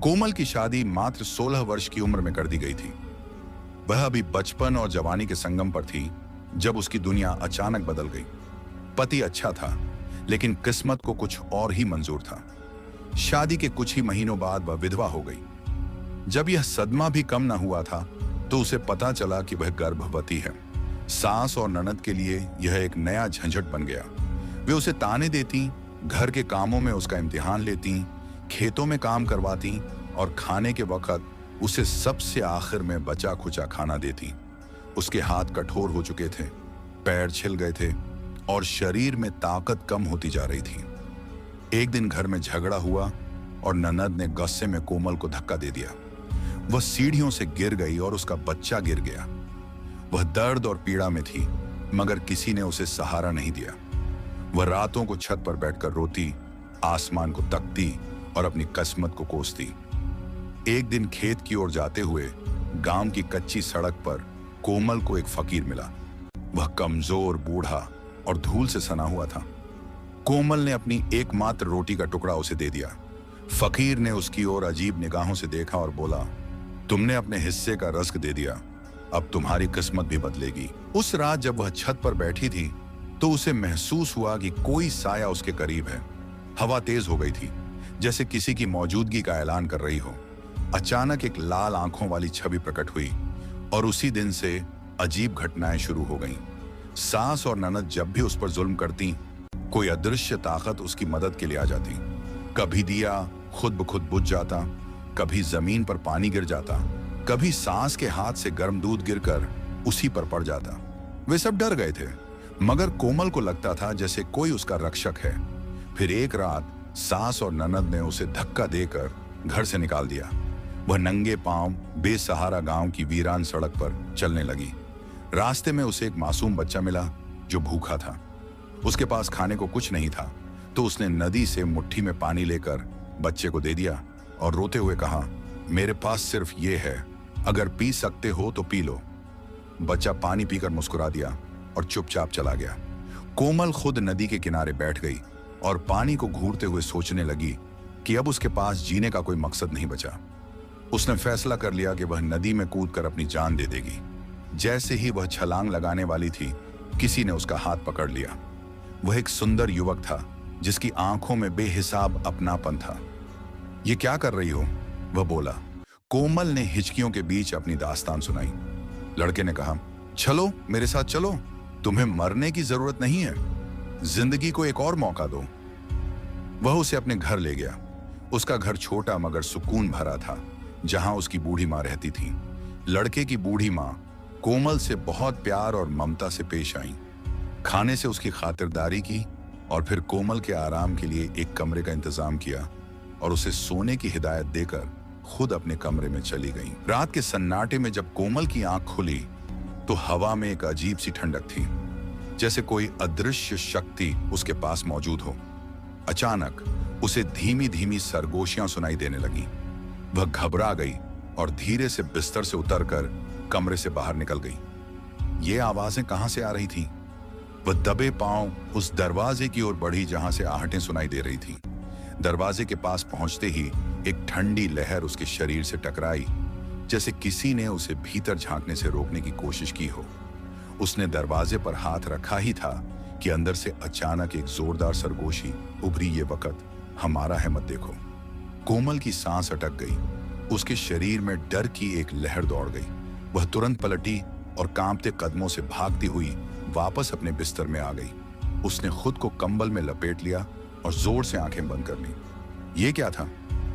कोमल की शादी मात्र 16 वर्ष की उम्र में कर दी गई थी। वह अभी बचपन और जवानी के संगम पर थी जब उसकी दुनिया अचानक बदल गई। पति अच्छा था, लेकिन किस्मत को कुछ और ही मंजूर था। शादी के कुछ ही महीनों बाद वह विधवा हो गई। जब यह सदमा भी कम न हुआ था तो उसे पता चला कि वह गर्भवती है। सास और ननद के लिए यह एक नया झंझट बन गया। वे उसे ताने देती, घर के कामों में उसका इम्तिहान लेती, खेतों में काम करवाती और खाने के वक्त उसे सबसे आखिर में बचा खुचा खाना देती। उसके हाथ कठोर हो चुके थे, पैर छिल गए थे और शरीर में ताकत कम होती जा रही थी। एक दिन घर में झगड़ा हुआ और ननद ने गुस्से में कोमल को धक्का दे दिया। वह सीढ़ियों से गिर गई और उसका बच्चा गिर गया। वह दर्द और पीड़ा में थी, मगर किसी ने उसे सहारा नहीं दिया। वह रातों को छत पर बैठकर रोती, आसमान को तकती और अपनी किस्मत को कोसती। एक दिन खेत की ओर जाते हुए गांव की कच्ची सड़क पर कोमल को एक फकीर मिला। वह कमजोर, बूढ़ा और धूल से सना हुआ था। कोमल ने अपनी एकमात्र रोटी का टुकड़ा उसे दे दिया। फकीर ने उसकी ओर अजीब निगाहों से देखा और बोला, तुमने अपने हिस्से का रज़्क दे दिया, अब तुम्हारी किस्मत भी बदलेगी। उस रात जब वह छत पर बैठी थी तो उसे महसूस हुआ कि कोई साया उसके करीब है। हवा तेज हो गई थी, जैसे किसी की मौजूदगी का ऐलान कर रही हो। अचानक एक लाल आंखों वाली छवि प्रकट हुई और उसी दिन से अजीब घटनाएं शुरू हो गईं। सास और ननद जब भी उस पर जुल्म करती, कोई अदृश्य ताकत उसकी मदद के लिए आ जाती। कभी दिया खुद ब खुद बुझ जाता, कभी जमीन पर पानी गिर जाता, कभी सास के हाथ से गर्म दूध गिरकर उसी पर पड़ जाता। वे सब डर गए थे, मगर कोमल को लगता था जैसे कोई उसका रक्षक है। फिर एक रात सास और ननद ने उसे धक्का देकर घर से निकाल दिया। वह नंगे पांव बेसहारा गांव की वीरान सड़क पर चलने लगी। रास्ते में उसे एक मासूम बच्चा मिला जो भूखा था। उसके पास खाने को कुछ नहीं था, तो उसने नदी से मुट्ठी में पानी लेकर बच्चे को दे दिया और रोते हुए कहा, मेरे पास सिर्फ ये है, अगर पी सकते हो तो पी लो। बच्चा पानी पीकर मुस्कुरा दिया और चुपचाप चला गया। कोमल खुद नदी के किनारे बैठ गई और पानी को घूरते हुए सोचने लगी कि अब उसके पास जीने का कोई मकसद नहीं बचा। उसने फैसला कर लिया कि वह नदी में कूदकर अपनी जान दे देगी। जैसे ही वह छलांग लगाने वाली थी, किसी ने उसका हाथ पकड़ लिया। वह एक सुंदर युवक था जिसकी आंखों में बेहिसाब अपनापन था। ये क्या कर रही हो? वह बोला। कोमल ने हिचकियों के बीच अपनी दास्तान सुनाई। लड़के ने कहा, चलो मेरे साथ चलो, तुम्हें मरने की जरूरत नहीं है, जिंदगी को एक और मौका दो। वह उसे अपने घर ले गया। उसका घर छोटा मगर सुकून भरा था, जहां उसकी बूढ़ी माँ रहती थी। लड़के की बूढ़ी माँ कोमल से बहुत प्यार और ममता से पेश आई। खाने से उसकी खातिरदारी की और फिर कोमल के आराम के लिए एक कमरे का इंतजाम किया और उसे सोने की हिदायत देकर खुद अपने कमरे में चली गई। रात के सन्नाटे में जब कोमल की आंख खुली तो हवा में एक अजीब सी ठंडक थी, जैसे कोई अदृश्य शक्ति उसके पास मौजूद हो। अचानक उसे धीमी धीमी सरगोशियां सुनाई देने लगी। वह घबरा गई और धीरे से बिस्तर से उतरकर कमरे से बाहर निकल गई। ये आवाजें कहां से आ रही थीं? वह दबे पांव उस दरवाजे की ओर बढ़ी जहां से आहटें सुनाई दे रही थीं। दरवाजे के पास पहुंचते ही एक ठंडी लहर उसके शरीर से टकराई, जैसे किसी ने उसे भीतर झांकने से रोकने की कोशिश की हो। उसने दरवाजे पर हाथ रखा ही था कि अंदर से अचानक एक जोरदार सरगोशी उभरी। ये वक्त हमारा है, मत देखो। कोमल की सांस अटक गई। उसके शरीर में डर की एक लहर दौड़ गई। वह तुरंत पलटी और कांपते कदमों से भागती हुई वापस अपने बिस्तर में आ गई। उसने खुद को कंबल में लपेट लिया और जोर से आंखें बंद कर ली। ये क्या था?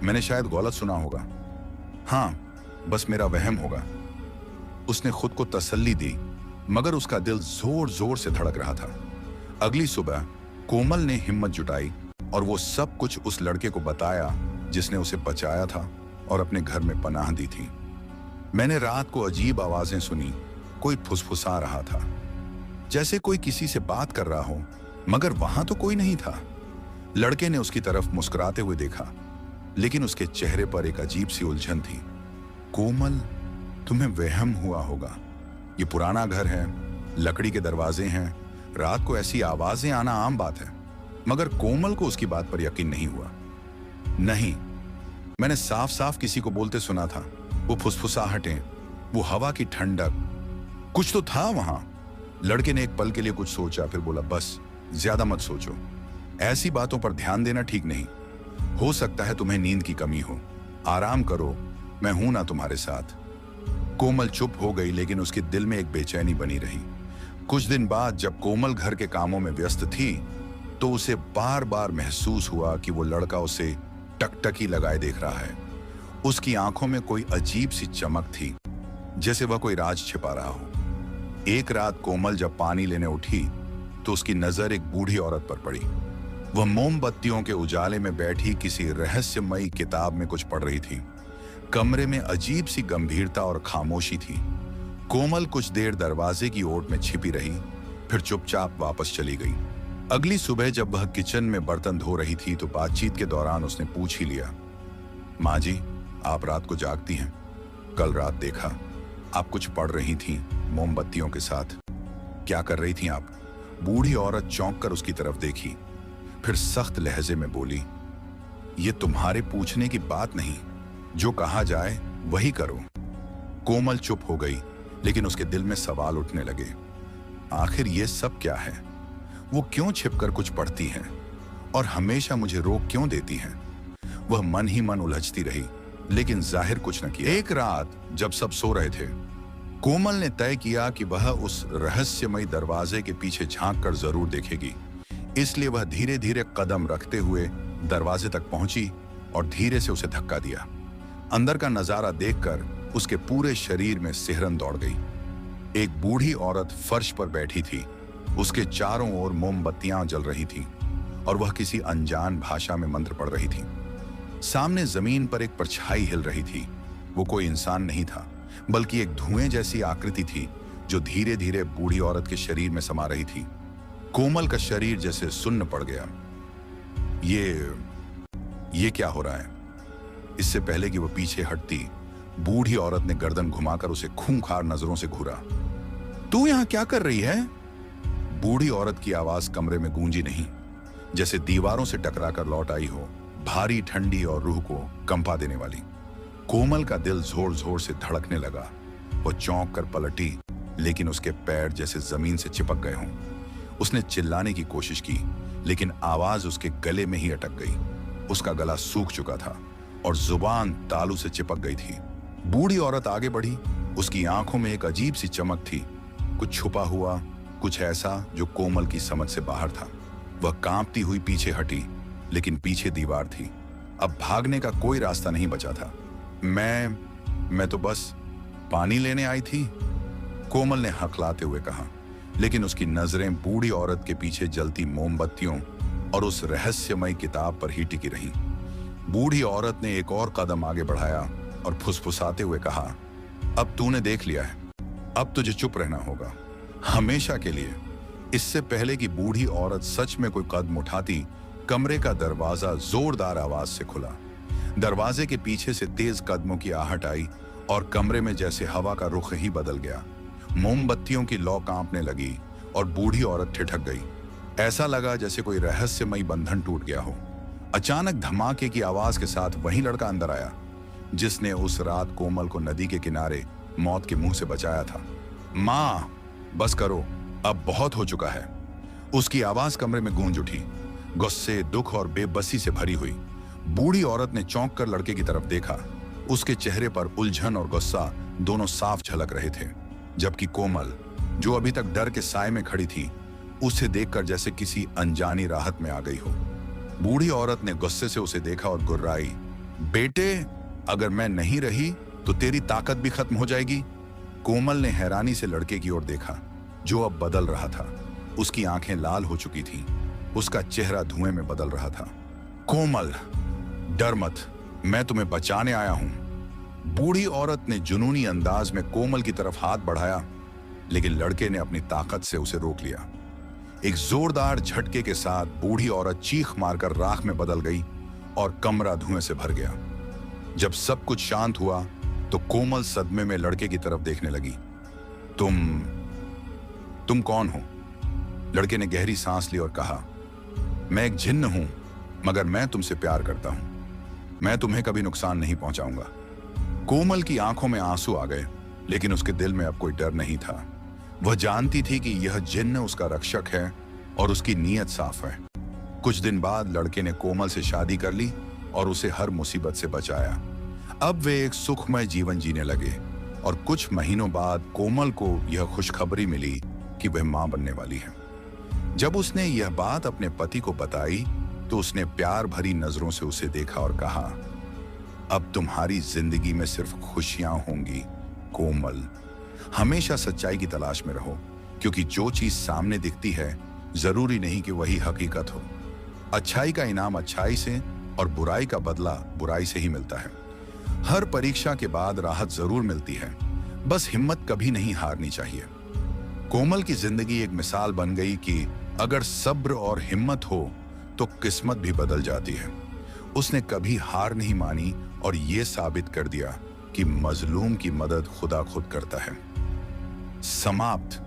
मैंने शायद गलत सुना होगा। हाँ, बस मेरा वहम होगा। उसने खुद को तसल्ली दी, मगर उसका दिल जोर जोर से धड़क रहा था। अगली सुबह कोमल ने हिम्मत जुटाई और वो सब कुछ उस लड़के को बताया जिसने उसे बचाया था और अपने घर में पनाह दी थी। मैंने रात को अजीब आवाजें सुनी। कोई फुसफुसा रहा था, जैसे कोई किसी से बात कर रहा हो, मगर वहां तो कोई नहीं था। लड़के ने उसकी तरफ मुस्कुराते हुए देखा, लेकिन उसके चेहरे पर एक अजीब सी उलझन थी। कोमल, तुम्हें वहम हुआ होगा। ये पुराना घर है, लकड़ी के दरवाजे हैं, रात को ऐसी आवाजें आना आम बात है। मगर कोमल को उसकी बात पर यकीन नहीं हुआ। नहीं, मैंने साफ साफ किसी को बोलते सुना था। वो फुसफुसाहटें, वो हवा की ठंडक, कुछ तो था वहां। लड़के ने एक पल के लिए कुछ सोचा, फिर बोला, बस ज्यादा मत सोचो, ऐसी बातों पर ध्यान देना ठीक नहीं। हो सकता है तुम्हें नींद की कमी हो, आराम करो, मैं हूं ना तुम्हारे साथ। कोमल चुप हो गई, लेकिन उसके दिल में एक बेचैनी बनी रही। कुछ दिन बाद जब कोमल घर के कामों में व्यस्त थी, तो उसे बार बार महसूस हुआ कि वो लड़का उसे टकटकी लगाए देख रहा है। उसकी आंखों में कोई अजीब सी चमक थी, जैसे वह कोई राज छिपा रहा हो। एक रात कोमल जब पानी लेने उठी, तो उसकी नजर एक बूढ़ी औरत पर पड़ी। वह मोमबत्तियों के उजाले में बैठी किसी रहस्यमयी किताब में कुछ पढ़ रही थी। कमरे में अजीब सी गंभीरता और खामोशी थी। कोमल कुछ देर दरवाजे की ओट में छिपी रही, फिर चुपचाप वापस चली गई। अगली सुबह जब वह किचन में बर्तन धो रही थी, तो बातचीत के दौरान उसने पूछ ही लिया, माँ जी, आप रात को जागती हैं? कल रात देखा आप कुछ पढ़ रही थी मोमबत्तियों के साथ। क्या कर रही थी आप? बूढ़ी औरत चौंक कर उसकी तरफ देखी, फिर सख्त लहजे में बोली, ये तुम्हारे पूछने की बात नहीं, जो कहा जाए वही करो। कोमल चुप हो गई, लेकिन उसके दिल में सवाल उठने लगे। आखिर ये सब क्या है? वो क्यों छिपकर कुछ पढ़ती हैं और हमेशा मुझे रोक क्यों देती हैं? वह मन ही मन उलझती रही, लेकिन जाहिर कुछ न किया। एक रात जब सब सो रहे थे, कोमल ने तय किया कि वह उस रहस्यमयी दरवाजे के पीछे झांक कर जरूर देखेगी। इसलिए वह धीरे धीरे कदम रखते हुए दरवाजे तक पहुंची और धीरे से उसे धक्का दिया। अंदर का नजारा देखकर उसके पूरे शरीर में सिहरन दौड़ गई। एक बूढ़ी औरत फर्श पर बैठी थी, उसके चारों ओर मोमबत्तियां जल रही थीं और वह किसी अनजान भाषा में मंत्र पढ़ रही थी। सामने जमीन पर एक परछाई हिल रही थी। वो कोई इंसान नहीं था, बल्कि एक धुएं जैसी आकृति थी जो धीरे धीरे बूढ़ी औरत के शरीर में समा रही थी। कोमल का शरीर जैसे सुन्न पड़ गया। ये क्या हो रहा है? इससे पहले कि वो पीछे हटती, बूढ़ी औरत ने गर्दन घुमाकर उसे खूंखार नजरों से घूरा। तू यहां क्या कर रही है? बूढ़ी औरत की आवाज कमरे में गूंजी नहीं, जैसे दीवारों से टकराकर लौट आई हो, भारी, ठंडी और रूह को कंपा देने वाली। कोमल का दिल जोर जोर से धड़कने लगा। वो चौंक कर पलटी, लेकिन उसके पैर जैसे जमीन से चिपक गए हों। उसने चिल्लाने की कोशिश की, लेकिन आवाज उसके गले में ही अटक गई। उसका गला सूख चुका था और जुबान तालू से चिपक गई थी। बूढ़ी औरत आगे बढ़ी। उसकी आंखों में एक अजीब सी चमक थी, कुछ छुपा हुआ, कुछ ऐसा जो कोमल की समझ से बाहर था। वह कांपती हुई पीछे हटी, लेकिन पीछे दीवार थी। अब भागने का कोई रास्ता नहीं बचा था। मैं तो बस पानी लेने आई थी, कोमल ने हकलाते हुए कहा, लेकिन उसकी नजरें बूढ़ी औरत के पीछे जलती मोमबत्तियों और उस रहस्यमय किताब पर ही टिकी रहीं। बूढ़ी औरत ने एक और कदम आगे बढ़ाया और फुसफुसाते हुए कहा, अब तूने देख लिया है, अब तुझे चुप रहना होगा, हमेशा के लिए। इससे पहले कि बूढ़ी औरत सच में कोई कदम उठाती, कमरे का दरवाजा जोरदार आवाज से खुला। दरवाजे के पीछे से तेज कदमों की आहट आई और कमरे में जैसे हवा का रुख ही बदल गया। मोमबत्तियों की लौ कांपने लगी और बूढ़ी औरत ठिठक गई। ऐसा लगा जैसे कोई रहस्यमयी बंधन टूट गया हो। अचानक धमाके की आवाज के साथ वही लड़का अंदर आया, जिसने उस रात कोमल को नदी के किनारे मौत के मुंह से बचाया था। माँ, बस करो, अब बहुत हो चुका है। उसकी आवाज कमरे में गूंज उठी, गुस्से, दुख और बेबसी से भरी हुई। बूढ़ी औरत ने चौंक कर लड़के की तरफ देखा। उसके चेहरे पर उलझन और गुस्सा दोनों साफ झलक रहे थे, जबकि कोमल, जो अभी तक डर के साए में खड़ी थी, उसे देखकर जैसे किसी अनजानी राहत में आ गई हो। बूढ़ी औरत ने गुस्से से उसे देखा और गुर्राई, बेटे, अगर मैं नहीं रही तो तेरी ताकत भी खत्म हो जाएगी। कोमल ने हैरानी से लड़के की ओर देखा, जो अब बदल रहा था। उसकी आंखें लाल हो चुकी थीं, उसका चेहरा धुएं में बदल रहा था। कोमल, डर मत, मैं तुम्हें बचाने आया हूं। बूढ़ी औरत ने जुनूनी अंदाज में कोमल की तरफ हाथ बढ़ाया, लेकिन लड़के ने अपनी ताकत से उसे रोक लिया। एक जोरदार झटके के साथ बूढ़ी औरत चीख मारकर राख में बदल गई और कमरा धुएं से भर गया। जब सब कुछ शांत हुआ तो कोमल सदमे में लड़के की तरफ देखने लगी। तुम कौन हो? लड़के ने गहरी सांस ली और कहा, मैं एक जिन्न हूं, मगर मैं तुमसे प्यार करता हूं। मैं तुम्हें कभी नुकसान नहीं पहुंचाऊंगा। कोमल की आंखों में आंसू आ गए, लेकिन उसके दिल में अब कोई डर नहीं था। वह जानती थी कि यह जिन्न उसका रक्षक है और उसकी नीयत साफ है। कुछ दिन बाद लड़के ने कोमल से शादी कर ली और उसे हर मुसीबत से बचाया। अब वे एक सुखमय जीवन जीने लगे और कुछ महीनों बाद कोमल को यह खुशखबरी मिली कि वह मां बनने वाली है। जब उसने यह बात अपने पति को बताई तो उसने प्यार भरी नजरों से उसे देखा और कहा, अब तुम्हारी जिंदगी में सिर्फ खुशियां होंगी कोमल। हमेशा सच्चाई की तलाश में रहो, क्योंकि जो चीज सामने दिखती है जरूरी नहीं कि वही हकीकत हो। अच्छाई का इनाम अच्छाई से और बुराई का बदला बुराई से ही मिलता है। हर परीक्षा के बाद राहत जरूर मिलती है, बस हिम्मत कभी नहीं हारनी चाहिए। कोमल की जिंदगी एक मिसाल बन गई कि अगर सब्र और हिम्मत हो तो किस्मत भी बदल जाती है। उसने कभी हार नहीं मानी और यह साबित कर दिया कि मजलूम की मदद खुदा खुद करता है। समाप्त।